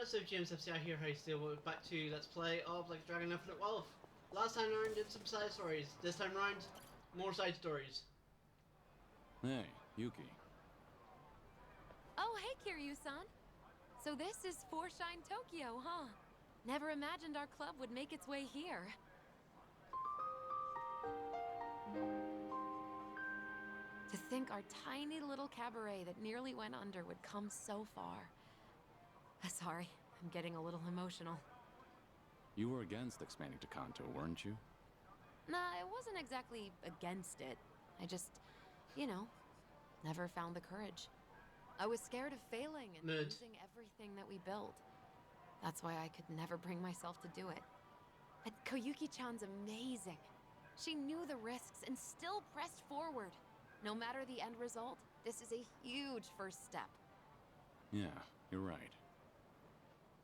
what's up, James FCI here, how you still? Welcome back to Let's Play of Like a Dragon Infinite Wealth. Last time around did some side stories, this time around, more side stories. Hey, Yuki. Oh, hey, Kiryu-san. So this is Foreshine Tokyo, huh? Never imagined our club would make its way here. To think our tiny little cabaret that nearly went under would come so far. Sorry, I'm getting a little emotional. You were against expanding to Kanto, weren't you? Nah, I wasn't exactly against it. I just, you know, never found the courage. I was scared of failing and losing everything that we built. That's why I could never bring myself to do it. But Koyuki-chan's amazing. She knew the risks and still pressed forward. No matter the end result, this is a huge first step. Yeah, you're right.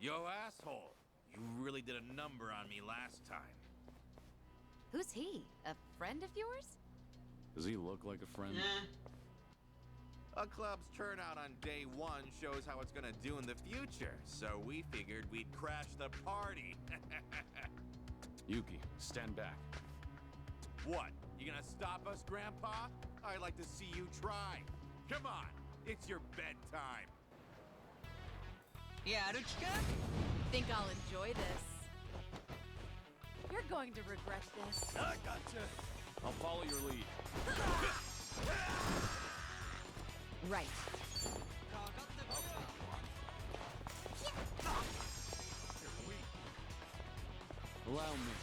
Yo, asshole! You really did a number on me last time. Who's he? A friend of yours? Does he look like a friend? Nah. A club's turnout on day one shows how it's gonna do in the future, so we figured we'd crash the party. Yuki, stand back. What? You gonna stop us, Grandpa? I'd like to see you try. Come on, it's your bedtime. Think I'll enjoy this. You're going to regret this. I gotcha. I'll follow your lead. Right. Allow me.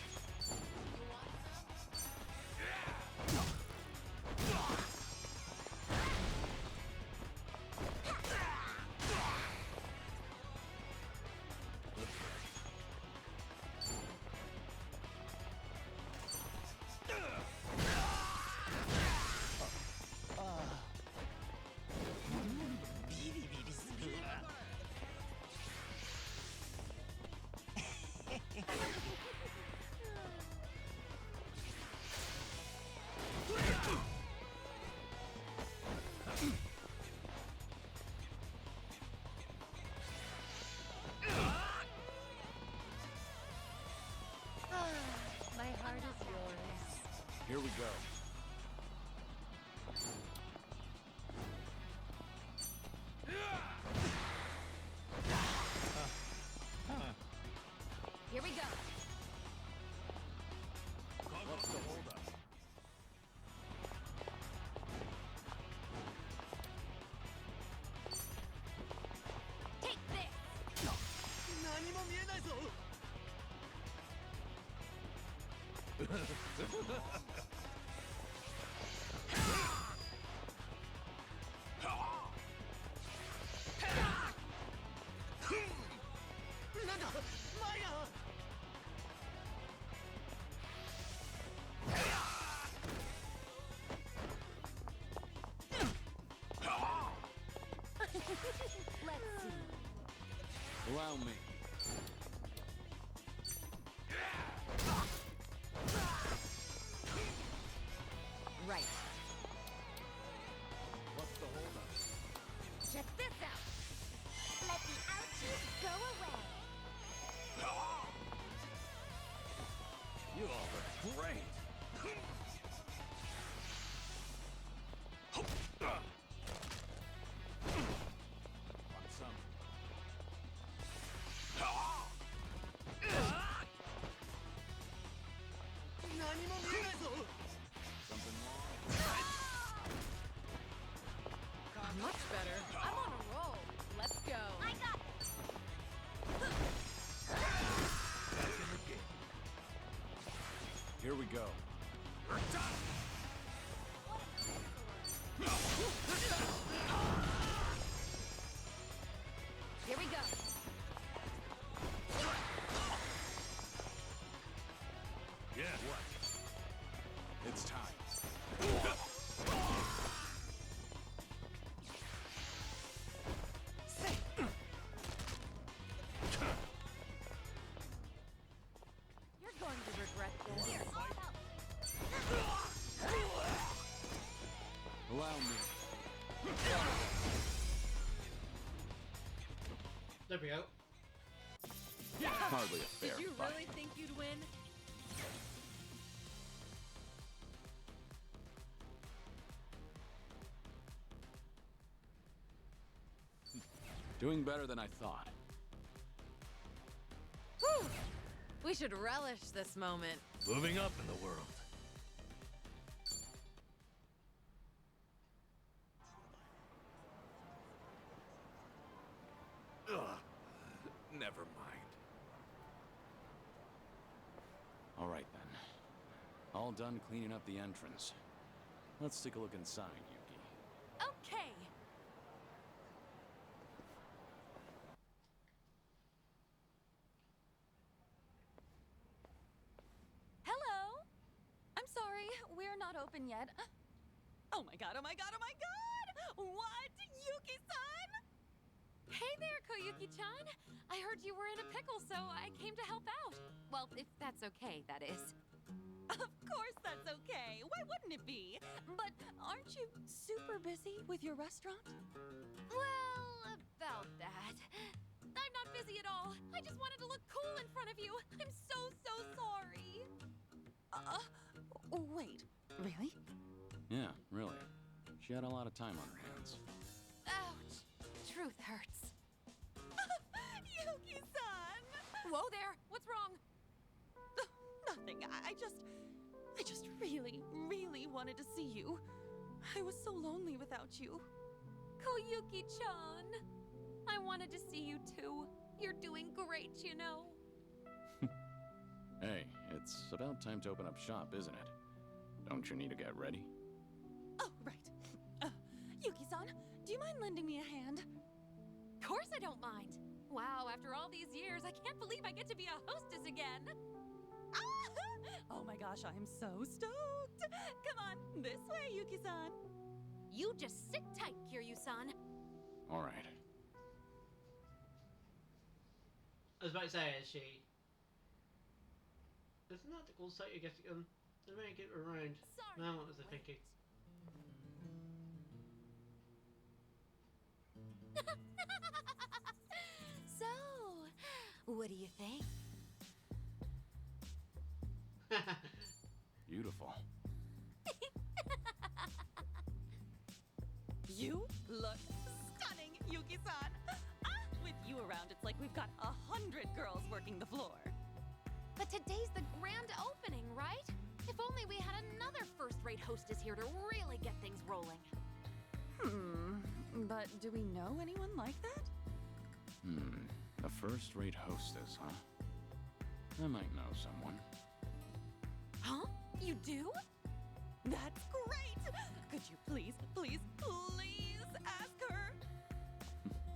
My heart is yours. Here we go. Here we go. What's the holdup? Take this. Let's see. Allow me. Right. What's the holdup? Check this out. Let the ouchies go away. You all are great. Want some? Something wrong? Much better. I'm on a roll. Let's go. I got Here we go. Here we go. Yeah. What? It's time. You're going to regret this. Allow me. There we go. Hardly a fair Did you fight. really think you'd win? Doing better than I thought. Whew. We should relish this moment. Moving up in the world. Ugh. Never mind. All right then. All done cleaning up the entrance. Let's take a look inside, Yuki. Okay. Hello? I'm sorry, we're not open yet. Oh my god, oh my god, oh my god! What? Yuki-san? Hey there, Koyuki-chan. I heard you were in a pickle, so I came to help out. Well, if that's okay, that is. Of course that's okay. Why wouldn't it be? But aren't you super busy with your restaurant? Well, about that. I'm not busy at all. I just wanted to look cool in front of you. I'm so sorry. Wait, really? Yeah, really. She had a lot of time on her hands. Ouch. Truth hurts. Yuki-san! Whoa there. What's wrong? Nothing. I just really, really wanted to see you. I was so lonely without you. Koyuki-chan. I wanted to see you too. You're doing great, you know. Hey, it's about time to open up shop, isn't it? Don't you need to get ready? Oh, right. Yuki-san, do you mind lending me a hand? Of course I don't mind. Wow, after all these years, I can't believe I get to be a hostess again. Oh my gosh, I'm so stoked! Come on, this way, Yuki-san. You just sit tight, Kiryu-san. All right. I was about to say, is she? Isn't that the cool site you get to make it around? Sorry. Now what was I thinking? So, what do you think? Beautiful. You look stunning, Yuki-san. With you around, it's like we've got 100 girls working the floor. But today's the grand opening, right? If only we had another first-rate hostess here to really get things rolling. But do we know anyone like that? A first-rate hostess, huh? I might know someone. Huh? You do? That's great! Could you please ask her?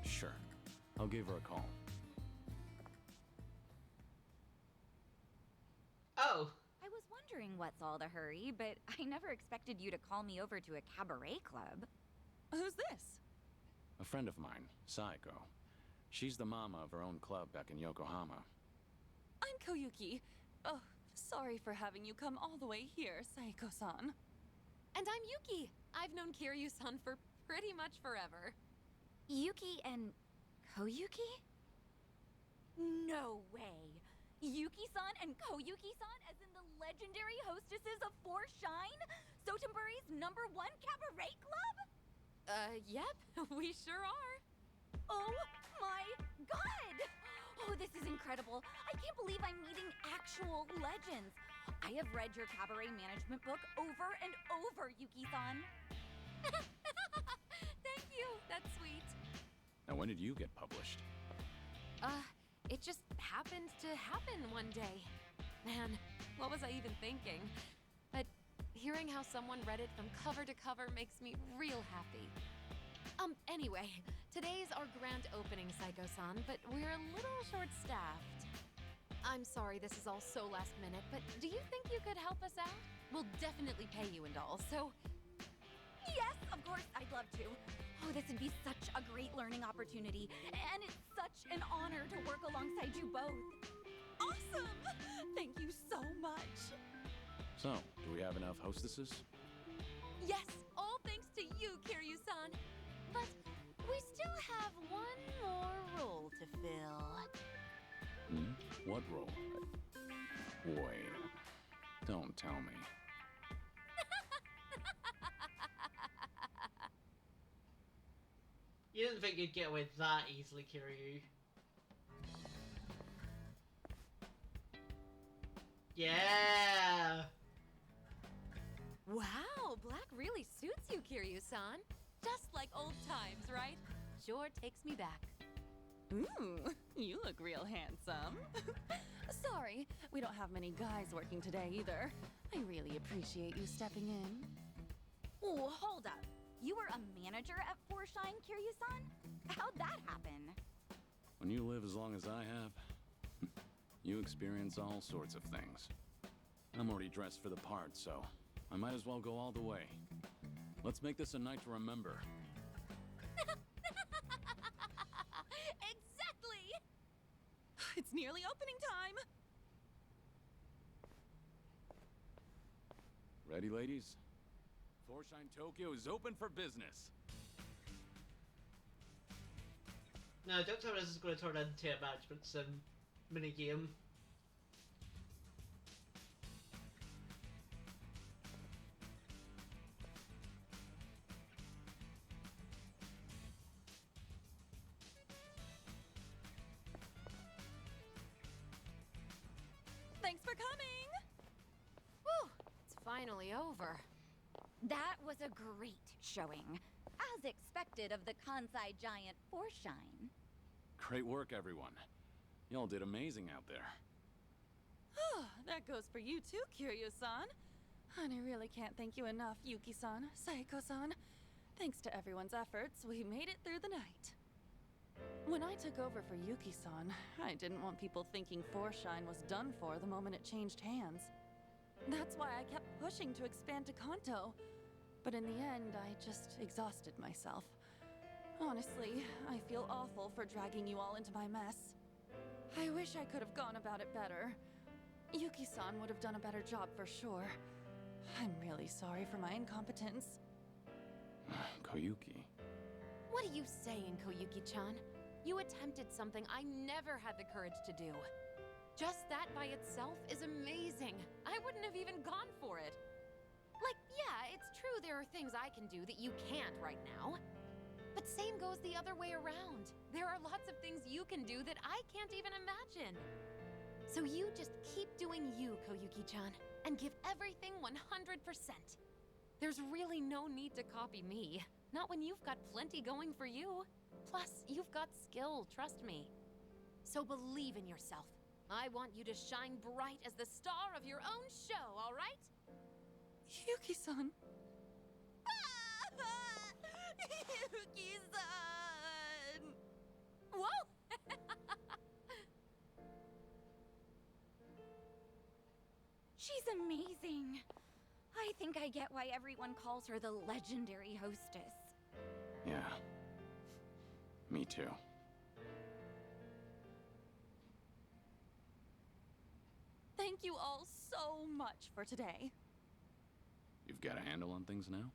Sure. I'll give her a call. Oh! I was wondering what's all the hurry, but I never expected you to call me over to a cabaret club. Who's this? A friend of mine, Saiko. She's the mama of her own club back in Yokohama. I'm Koyuki. Oh, sorry for having you come all the way here, Saiko-san. And I'm Yuki. I've known Kiryu-san for pretty much forever. Yuki and Koyuki? No way! Yuki-san and Koyuki-san as in the legendary hostesses of Four Shine? Sotenburi's #1 cabaret club? Yep, we sure are. Oh my god! Oh, this is incredible. I can't believe I'm meeting actual legends. I have read your cabaret management book over and over, Yuki-san. Thank you. That's sweet. Now, when did you get published? It just happened to happen one day. Man, what was I even thinking? But hearing how someone read it from cover to cover makes me real happy. Anyway, today's our grand opening, Saiko-san, but we're a little short-staffed. I'm sorry this is all so last minute, but do you think you could help us out? We'll definitely pay you and all, so... Yes, of course, I'd love to. Oh, this would be such a great learning opportunity, and it's such an honor to work alongside you both. Awesome! Thank you so much. So, do we have enough hostesses? Yes, all thanks to you, Kiryu-san. But we still have one more role to fill. Hmm? What role? Wait. Don't tell me. You didn't think you'd get away that easily, Kiryu. Yeah! Wow, black really suits you, Kiryu-san. Just like old times, right? Sure takes me back. Ooh, you look real handsome. Sorry, we don't have many guys working today either. I really appreciate you stepping in. Oh, hold up. You were a manager at Forshine, Kiryu-san? How'd that happen? When you live as long as I have, you experience all sorts of things. I'm already dressed for the part, so I might as well go all the way. Let's make this a night to remember. Exactly! It's nearly opening time! Ready, ladies? Forshine Tokyo is open for business. No, don't tell me this is going to turn into a management sim minigame. Thanks for coming! Whew, it's finally over. That was a great showing. As expected of the Kansai giant Forshine. Great work, everyone. Y'all did amazing out there. That goes for you too, Kiryu-san. And I really can't thank you enough, Yuki-san, Saeko-san. Thanks to everyone's efforts, we made it through the night. When I took over for Yuki-san, I didn't want people thinking Forshine was done for the moment it changed hands. That's why I kept pushing to expand to Kanto. But in the end, I just exhausted myself. Honestly, I feel awful for dragging you all into my mess. I wish I could have gone about it better. Yuki-san would have done a better job for sure. I'm really sorry for my incompetence. Koyuki. What are you saying, Koyuki-chan? You attempted something I never had the courage to do. Just that by itself is amazing. I wouldn't have even gone for it. Like, yeah, it's true there are things I can do that you can't right now. But same goes the other way around. There are lots of things you can do that I can't even imagine. So you just keep doing you, Koyuki-chan, and give everything 100%. There's really no need to copy me. Not when you've got plenty going for you. Plus, you've got skill, trust me. So believe in yourself. I want you to shine bright as the star of your own show, all right? Yuki-san. Yuki-san! Whoa! She's amazing. I think I get why everyone calls her the legendary hostess. Yeah. Me too. Thank you all so much for today. You've got a handle on things now?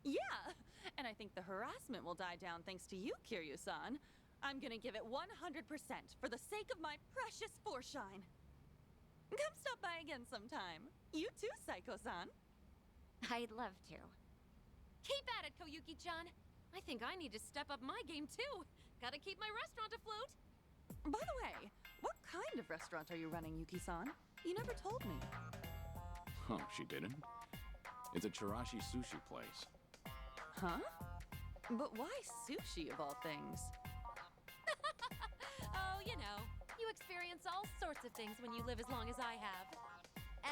Yeah, and I think the harassment will die down thanks to you, Kiryu-san. I'm gonna give it 100% for the sake of my precious Forshine. Come stop by again sometime. You too, Saeko-san. I'd love to. Keep at it, Koyuki-chan. I think I need to step up my game too. Gotta keep my restaurant afloat. By the way, what kind of restaurant are you running, Yuki-san? You never told me. Oh, she didn't? It's a Chirashi sushi place. Huh? But why sushi of all things? Oh, you know, you experience all sorts of things when you live as long as I have.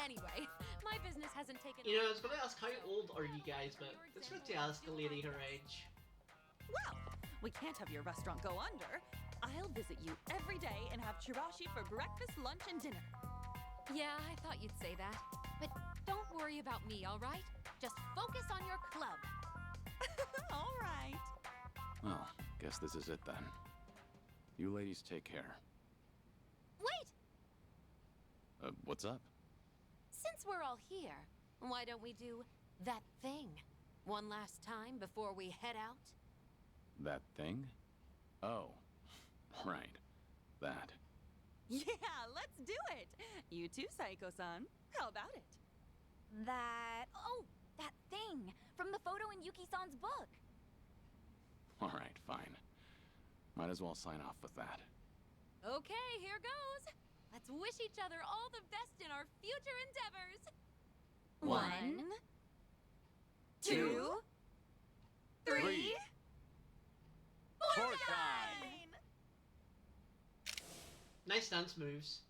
Anyway, my business hasn't taken. You know, I was going to ask how old are you guys, but it's good to ask a lady her age. Well, we can't have your restaurant go under. I'll visit you every day and have chirashi for breakfast, lunch, and dinner. Yeah, I thought you'd say that. But don't worry about me, all right? Just focus on your club. All right. Well, guess this is it then. You ladies take care. Wait! What's up? Since we're all here, why don't we do that thing one last time before we head out? That thing? Oh, right. That. Yeah, let's do it! You too, Saiko-san. How about it? That thing from the photo in Yuki-san's book. Alright, fine. Might as well sign off with that. Okay, here goes. Let's wish each other all the best in our future endeavors. 1, 2, 3, Fortune! Nice dance moves.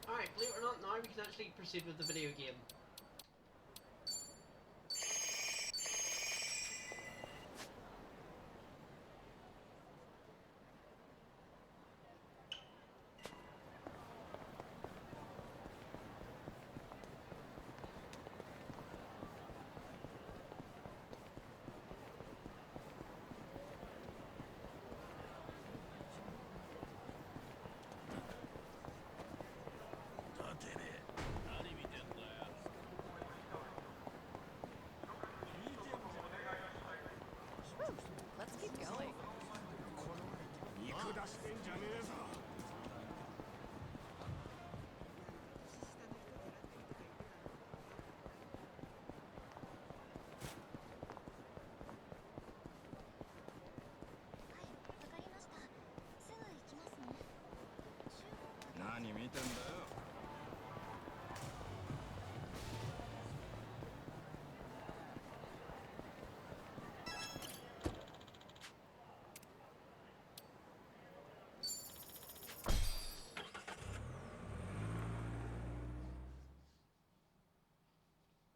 Alright, believe it or not, now we can actually proceed with the video game. Let's keep going.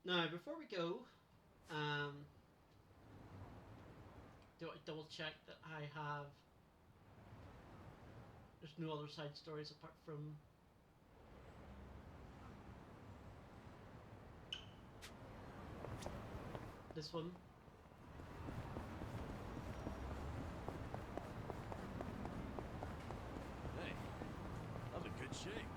Now, before we go, do I double check that I have... There's no other side stories apart from... this one. Hey, I'm in good shape.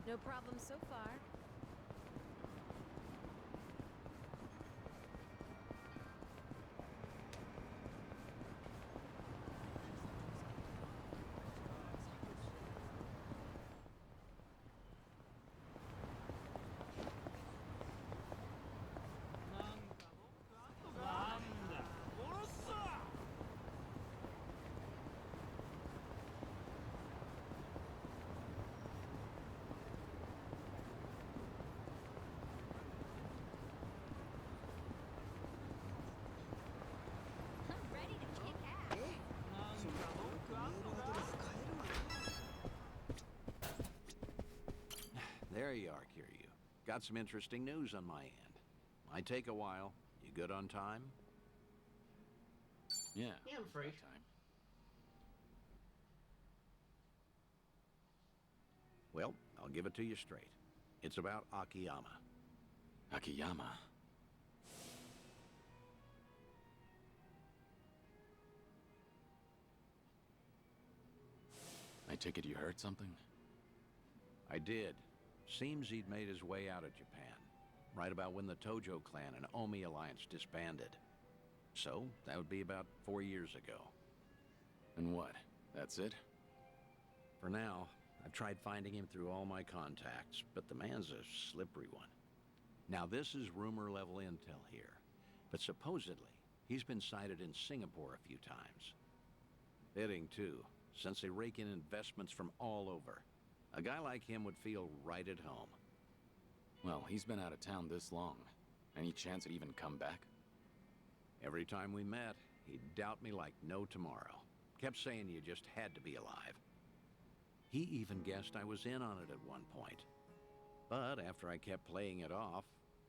No problem so far. I'm ready to kick ass. There you are, Kiryu. Got some interesting news on my end. Might take a while. You good on time? Yeah. Yeah, I'm free. that time. Well, I'll give it to you straight. It's about Akiyama. Akiyama. I take it you heard something? I did. Seems he'd made his way out of Japan, right about when the Tojo clan and Omi alliance disbanded. So, that would be about 4 years ago. And what? That's it? For now, I've tried finding him through all my contacts, but the man's a slippery one. Now, this is rumor-level intel here, but supposedly, he's been sighted in Singapore a few times. Fitting, too, since they rake in investments from all over. A guy like him would feel right at home. Well, he's been out of town this long. Any chance he'd even come back? Every time we met, he'd doubt me like no tomorrow. Kept saying you just had to be alive. He even guessed I was in on it at one point. But after I kept playing it off,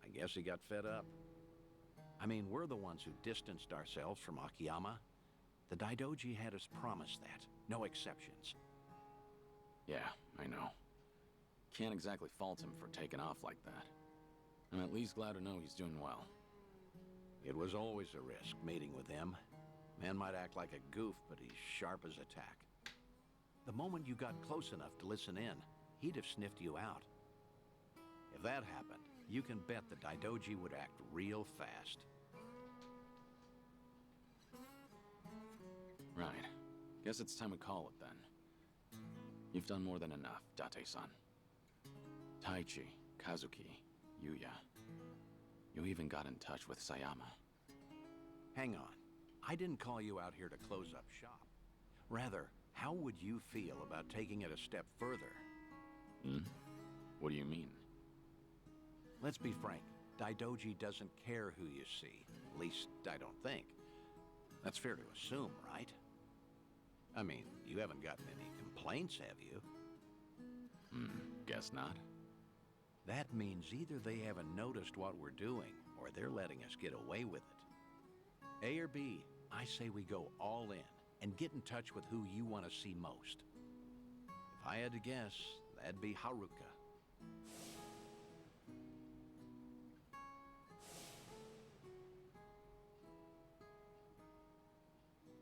I guess he got fed up. I mean, we're the ones who distanced ourselves from Akiyama. The Daidoji had us promise that. No exceptions. Yeah, I know. Can't exactly fault him for taking off like that. I'm at least glad to know he's doing well. It was always a risk meeting with him. Man might act like a goof, but he's sharp as a tack. The moment you got close enough to listen in, he'd have sniffed you out. If that happened, you can bet the Daidoji would act real fast. Right. Guess it's time we call it then. You've done more than enough, Date-san. Taichi, Kazuki, Yuya. You even got in touch with Sayama. Hang on. I didn't call you out here to close up shop. Rather, how would you feel about taking it a step further? What do you mean? Let's be frank. Daidoji doesn't care who you see. At least, I don't think. That's fair to assume, right? I mean, you haven't gotten any complaints, have you? Guess not. That means either they haven't noticed what we're doing, or they're letting us get away with it. A or B, I say we go all in, and get in touch with who you want to see most. If I had to guess, that'd be Haruka.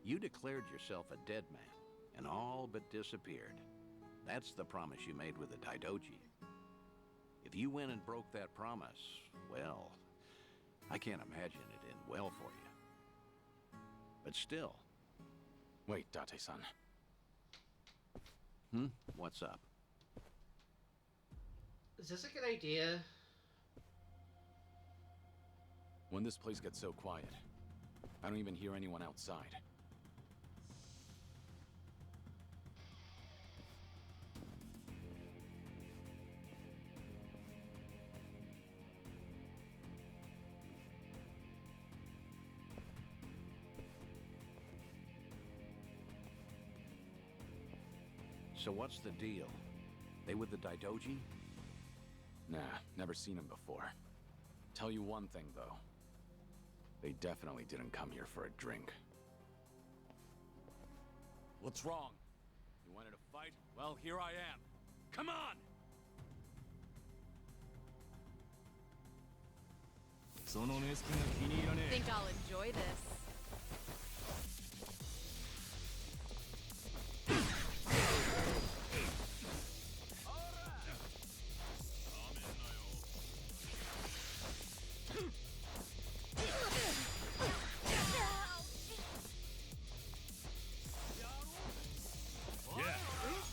You declared yourself a dead man, and all but disappeared. That's the promise you made with the Daidoji. If you went and broke that promise, well, I can't imagine it end well for you. But still. Wait, Date-san. What's up? Is this a good idea? When this place gets so quiet, I don't even hear anyone outside. So what's the deal? They with the Daidoji? Nah, never seen him before. Tell you one thing, though. They definitely didn't come here for a drink. What's wrong? You wanted to fight? Well, here I am. Come on! Think I'll enjoy this.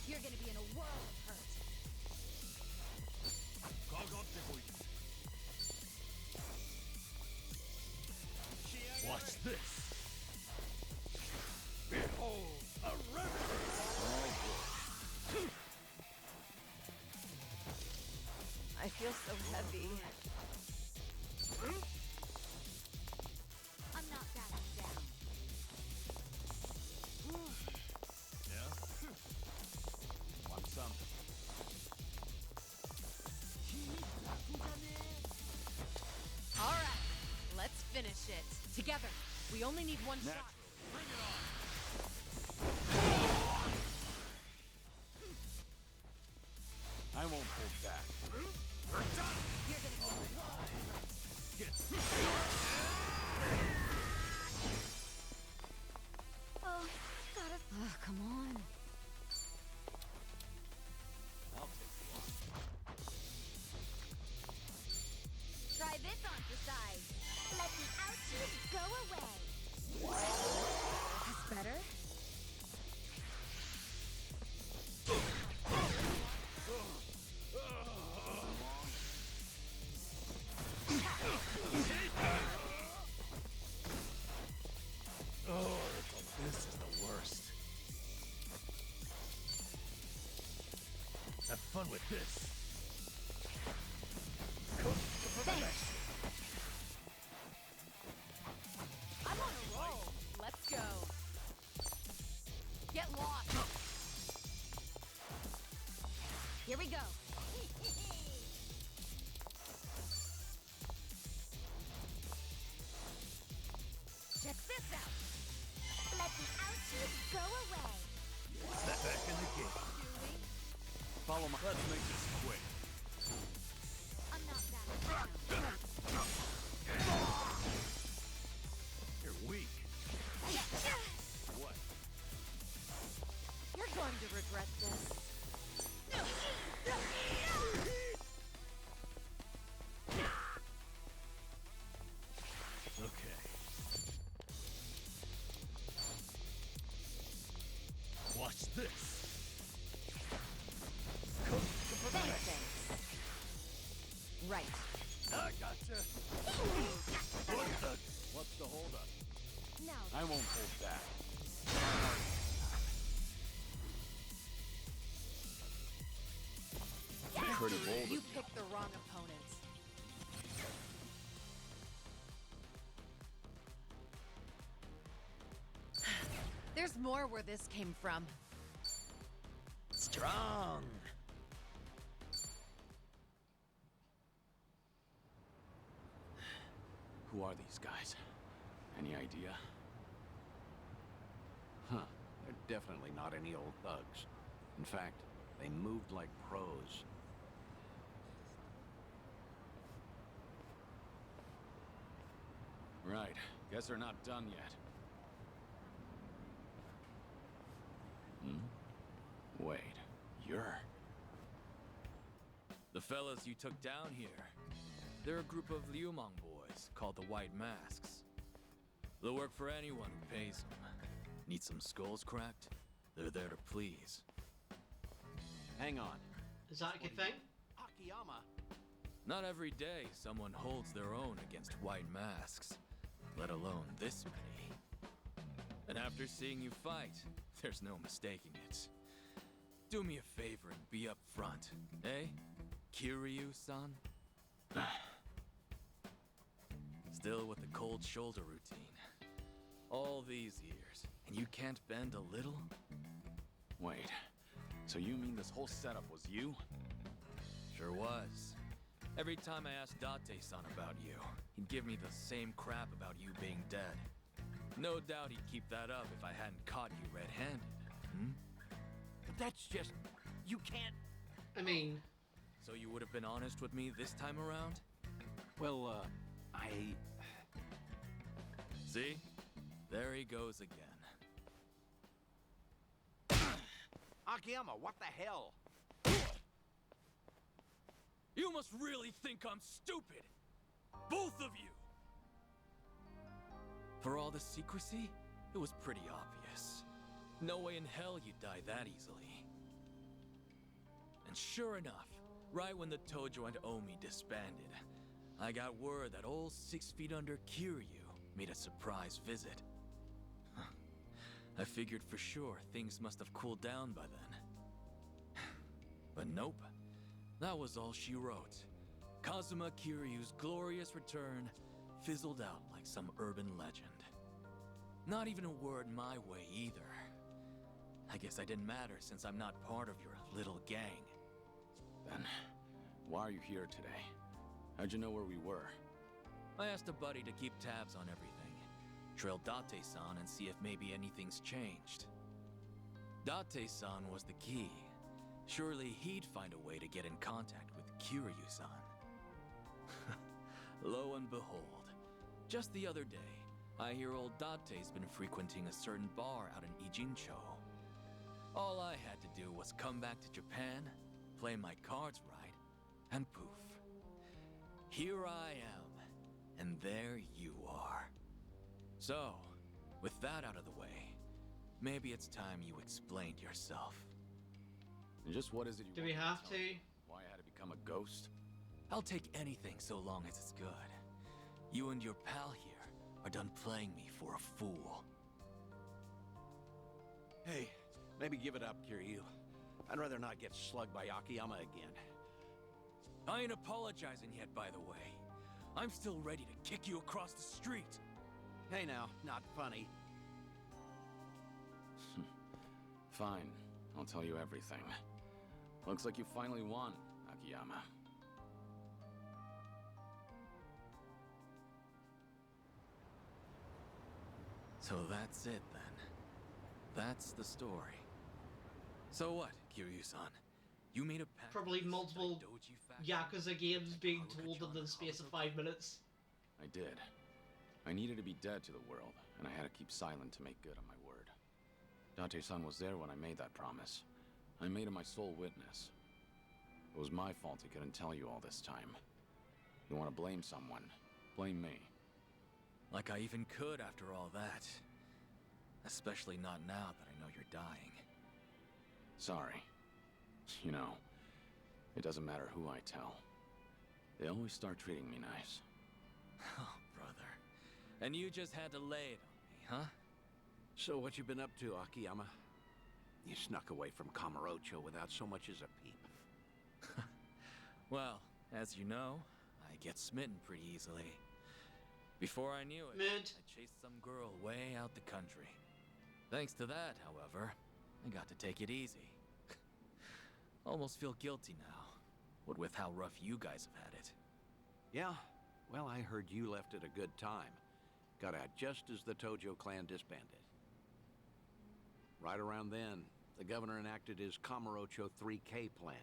You're gonna be in a world of hurt. Watch this! Behold, a remedy! I feel so heavy. I'm not backing down. Want some? All right, let's finish it. Together. We only need one shot. Bring it on! I won't hold back. You're gonna be in a world of hurt. Oh, gotta. Oh, come on. I'll take you on. Try this on for size. Let the ouchies go away. That's better. done with this. Thanks. I'm on a roll. Let's go. Get lost. Here we go. Check this out. Let the ouchies go away. Step back in the game. Follow my. Let's make this quick. I'm not that. You're weak. What? You're going to regret this. Okay. Watch this. Thanks. Right. I gotcha. What the? What's the holdup? Now, I won't hold back. Pretty bold. You picked the wrong opponents. There's more where this came from. Strong. Who are these guys? Any idea? Huh. They're definitely not any old thugs. In fact, they moved like pros. Right. Guess they're not done yet. Wait. You're... The fellas you took down here. They're a group of Liumang boys called the White Masks. They'll work for anyone who pays them. Need some skulls cracked? They're there to please. Hang on. Is that a good thing? Akiyama. Not every day someone holds their own against White Masks, let alone this many. And after seeing you fight, there's no mistaking it. Do me a favor and be up front, eh? Kiryu-san? Still with the cold shoulder routine. All these years, and you can't bend a little? Wait. So you mean this whole setup was you? Sure was. Every time I asked Date-san about you, he'd give me the same crap about you being dead. No doubt he'd keep that up if I hadn't caught you red-handed. But that's just... You can't... I mean, So you would have been honest with me this time around? Well, I... See? There he goes again. Akiyama, what the hell? You must really think I'm stupid! Both of you! For all the secrecy, it was pretty obvious. No way in hell you'd die that easily. And sure enough, right when the Tojo and Omi disbanded, I got word that old 6 feet under Kiryu made a surprise visit. I figured for sure things must have cooled down by then. But nope. That was all she wrote. Kazuma Kiryu's glorious return fizzled out like some urban legend. Not even a word my way either. I guess I didn't matter since I'm not part of your little gang. Then, why are you here today? How'd you know where we were? I asked a buddy to keep tabs on everything. Trail Date-san and see if maybe anything's changed. Date-san was the key. Surely he'd find a way to get in contact with Kiryu-san. Lo and behold, just the other day, I hear old Date's been frequenting a certain bar out in Ijincho. All I had to do was come back to Japan, play my cards right, and poof. Here I am, and there you are. So, with that out of the way, maybe it's time you explained yourself. And just what is it you do we want have tell to? me? Why I had to become a ghost? I'll take anything so long as it's good. You and your pal here are done playing me for a fool. Hey, maybe give it up, Kiryu. I'd rather not get slugged by Akiyama again. I ain't apologizing yet, by the way. I'm still ready to kick you across the street. Hey now, not funny. Fine, I'll tell you everything. Looks like you finally won, Akiyama. So that's it, then. That's the story. So what, Kiryu-san? You made a pact Probably with this multiple Daidoji faction? Yakuza games being told Haruka-chan in the or space of Haruto? 5 minutes. I did. I needed to be dead to the world, and I had to keep silent to make good on my word. Date-san was there when I made that promise. I made him my sole witness. It was my fault he couldn't tell you all this time. You want to blame someone, blame me. Like I even could after all that. Especially not now that I know you're dying. Sorry. You know, it doesn't matter who I tell. They always start treating me nice. Oh, brother. And you just had to lay it on me, huh? So what you been up to, Akiyama? You snuck away from Kamurocho without so much as a peep. Well, as you know, I get smitten pretty easily. Before I knew it, Mid. I chased some girl way out the country. Thanks to that, however, I got to take it easy. Almost feel guilty now, what with how rough you guys have had it. Yeah, well, I heard you left at a good time. Got out just as the Tojo clan disbanded. Right around then, the governor enacted his Kamurocho 3K plan.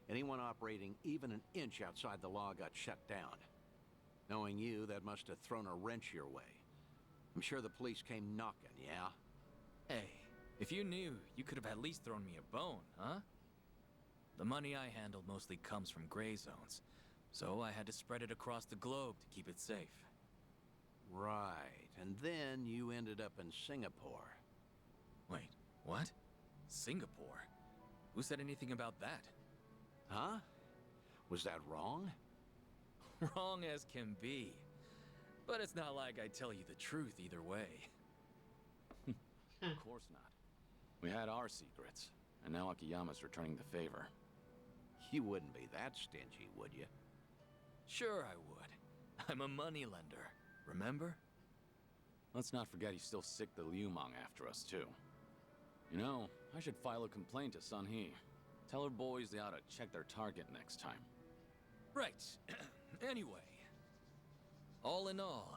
Anyone operating even an inch outside the law got shut down. Knowing you, that must have thrown a wrench your way. I'm sure the police came knocking, yeah? Hey, if you knew, you could have at least thrown me a bone, huh? The money I handled mostly comes from gray zones, so I had to spread it across the globe to keep it safe. Right, and then you ended up in Singapore. Wait, what? Singapore? Who said anything about that? Huh? Was that wrong? Wrong as can be. But it's not like I tell you the truth either way. Of course not. We had our secrets, and now Akiyama's returning the favor. You wouldn't be that stingy, would you? Sure I would. I'm a moneylender, remember? Let's not forget he's still sick the Liumang after us, too. You know, I should file a complaint to Sun He. Tell her boys they ought to check their target next time. Right. Anyway. All in all,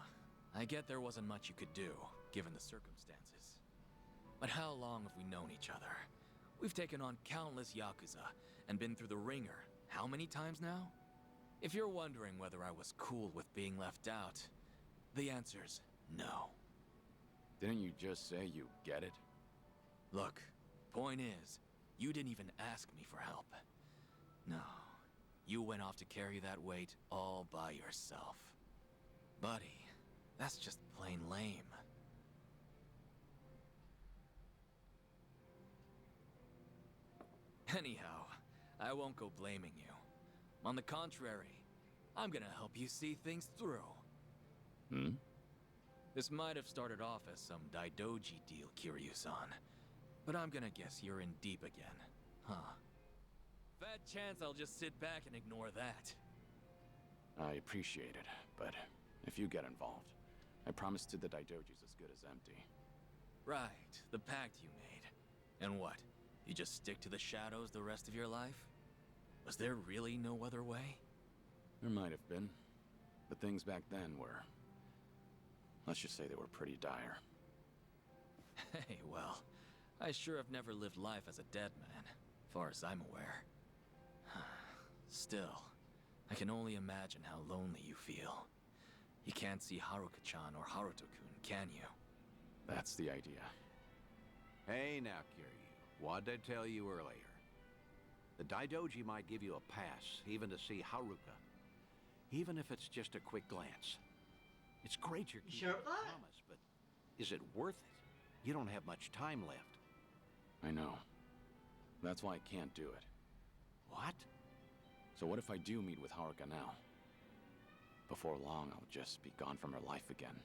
I get there wasn't much you could do, given the circumstances. But how long have we known each other? We've taken on countless Yakuza, and been through the ringer, how many times now? If you're wondering whether I was cool with being left out, the answer's no. Didn't you just say you get it? Look, point is, you didn't even ask me for help. No, you went off to carry that weight all by yourself. Buddy, that's just plain lame. Anyhow, I won't go blaming you. On the contrary, I'm gonna help you see things through. Hmm? This might have started off as some Daidoji deal, Kiryu-san. But I'm gonna guess you're in deep again, huh? Fat chance I'll just sit back and ignore that. I appreciate it, but if you get involved, I promise to the Daidojis as good as empty. Right, the pact you made. And what? You just stick to the shadows the rest of your life? Was there really no other way? There might have been, but things back then were... let's just say they were pretty dire. Hey, well, I sure have never lived life as a dead man, far as I'm aware. Still, I can only imagine how lonely you feel. You can't see Haruka-chan or Haruto-kun, can you? That's the idea. Hey now, Kiryu. What'd I tell you earlier? The Daidoji might give you a pass, even to see Haruka. Even if it's just a quick glance. It's great you're keeping Sure your about that? promise, but is it worth it? You don't have much time left. I know. That's why I can't do it. What? So what if I do meet with Haruka now? Before long, I'll just be gone from her life again.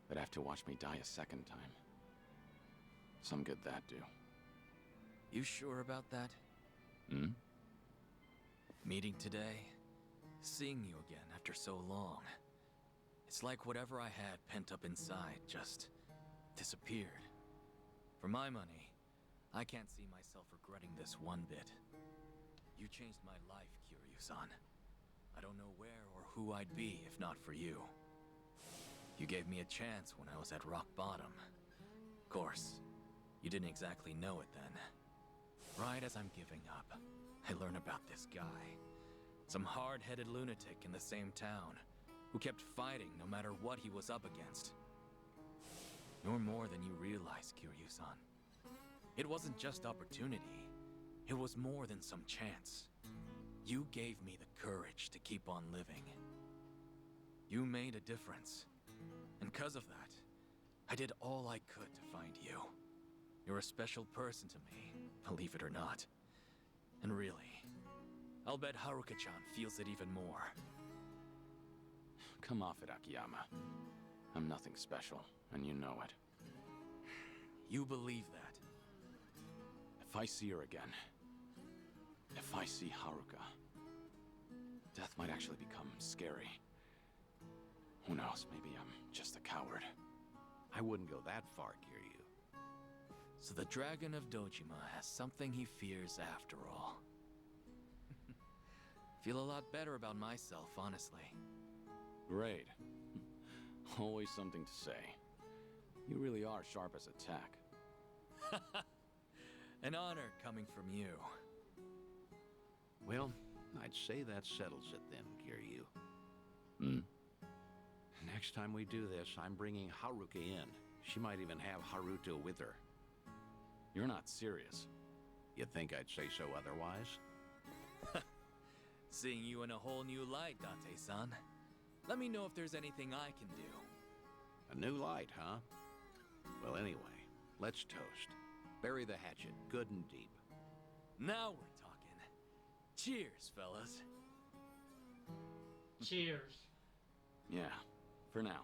They'd have to watch me die a second time. Some good that do. You sure about that? Hmm? Meeting today, seeing you again after so long. It's like whatever I had pent up inside just disappeared. For my money, I can't see myself regretting this one bit. You changed my life, Kiryu-san. I don't know where or who I'd be if not for you. You gave me a chance when I was at rock bottom. Of course, you didn't exactly know it then. Right as I'm giving up, I learn about this guy. Some hard-headed lunatic in the same town who kept fighting no matter what he was up against. You're more than you realize, Kiryu-san. It wasn't just opportunity. It was more than some chance. You gave me the courage to keep on living. You made a difference. And because of that, I did all I could to find you. You're a special person to me, believe it or not. And really, I'll bet Haruka-chan feels it even more. Come off it, Akiyama. I'm nothing special, and you know it. You believe that? If I see her again, if I see Haruka, death might actually become scary. Who knows, maybe I'm just a coward. I wouldn't go that far, Kiryu. So the Dragon of Dojima has something he fears after all. Feel a lot better about myself, honestly. Great. Always something to say. You really are sharp as a tack. An honor coming from you. Well, I'd say that settles it then, Kiryu. Hmm? Next time we do this, I'm bringing Haruka in. She might even have Haruto with her. You're not serious. You'd think I'd say so otherwise? Seeing you in a whole new light, Date-san. Let me know if there's anything I can do. A new light, huh? Well, anyway, let's toast. Bury the hatchet good and deep. Now we're talking. Cheers, fellas. Cheers. Yeah, for now.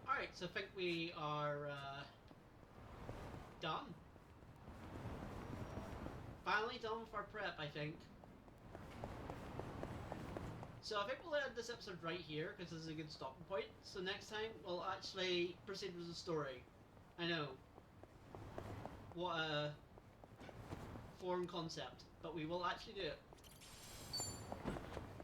Alright, so I think we are done. Finally done with our prep, I think. So I think we'll end this episode right here, because this is a good stopping point. So next time, we'll actually proceed with the story. I know. What a foreign concept, but we will actually do it.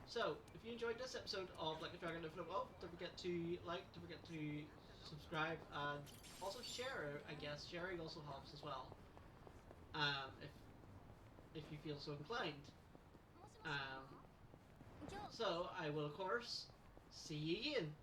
So, if you enjoyed this episode of Like a Dragon Infinite Wealth, don't forget to like, don't forget to subscribe, and also share, I guess. Sharing also helps as well. If you feel so inclined. So, I will of course see you again.